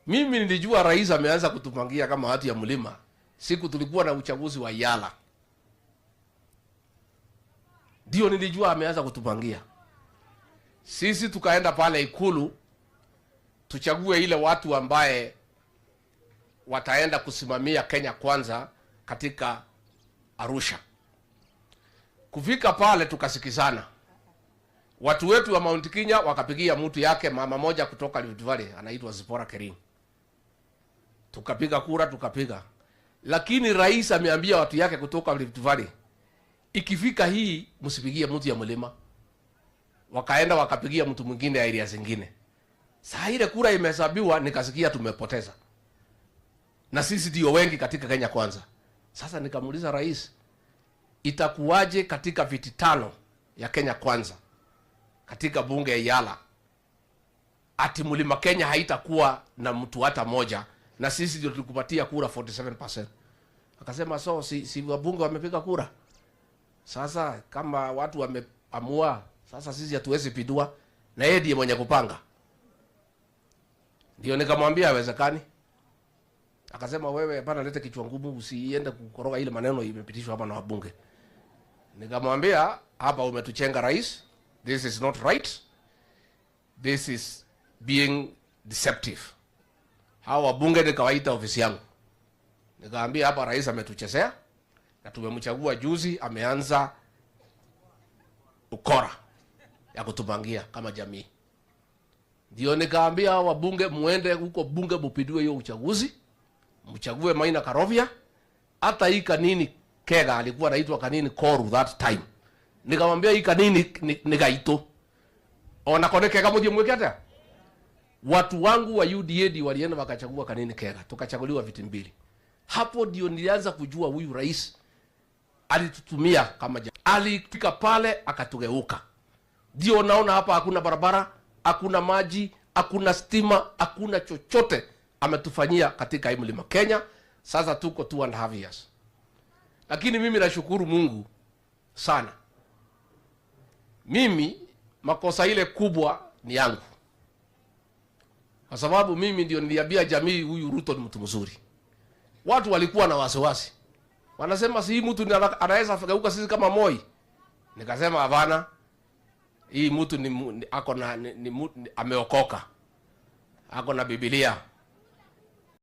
Mimi nilijua rais ameanza kutupangia kama watu ya mlima siku tulikuwa na uchaguzi wa Yala. Ndio nilijua ameanza kutupangia. Sisi tukaenda pale Ikulu tuchague ile watu ambaye wataenda kusimamia Kenya Kwanza katika Arusha. Kufika pale tukasikizana. Watu wetu wa Mount Kenya wakapigia mtu yake mama moja kutoka Rift Valley anaitwa Zipora Kering. Tukapiga kura tukapiga. Lakini rais ameambia watu yake kutoka Rift Valley, ikifika hii msipigie mtu ya mlima. Wakaenda wakapigia mtu mwingine ya area zingine. Saa ile kura imehesabiwa nikasikia tumepoteza. Na sisi ndio wengi katika Kenya Kwanza. Sasa nikamuuliza rais, itakuwaje katika viti 5 ya Kenya Kwanza katika bunge ya Yala ati mlima Kenya haitakuwa na mtu hata moja na sisi ndio tulikupatia kura 47%. Akasema so si wabunge wamepiga kura. Sasa kama watu wameamua, sasa sisi hatuwezi pidua na yeye ndiye mwenye kupanga. Ndio nikamwambia haiwezekani. Akasema wewe hapana, lete kichwa ngumu, usiende kukoroga ile maneno imepitishwa hapa na wabunge. Nikamwambia hapa umetuchenga rais. This is not right. This is being deceptive. Hawa wabunge nikawaita ofisi yangu. Nikamwambia hapa rais ametuchezea na tumemchagua juzi, ameanza ukora ya kutupangia kama jamii. Ndio nikaambia hawa wabunge muende huko bunge mupidue hiyo uchaguzi. Mchague Maina Karovia. Hata hii Kanini Kega alikuwa anaitwa Kanini Koru that time. Nikamwambia hii Kanini nigaito. Ona koneke kama ndio mweketa. Watu wangu wa UDA walienda wakachagua Kanini Kega. Tukachaguliwa viti 2. Hapo ndio nilianza kujua huyu rais alitutumia kama jamii. Alifika pale akatugeuka. Ndio naona hapa hakuna barabara, hakuna maji, hakuna stima, hakuna chochote ametufanyia katika hii mlima Kenya. Sasa tuko 2.5 years. Lakini mimi nashukuru Mungu sana. Mimi makosa ile kubwa ni yangu. Kwa sababu mimi ndio niliambia jamii huyu Ruto ni mtu mzuri. Watu walikuwa na wasiwasi. Wanasema si mtu anaweza kugeuka sisi kama Moi. Nikasema hapana. Hii mtu ni ako na ameokoka. Ako na Biblia.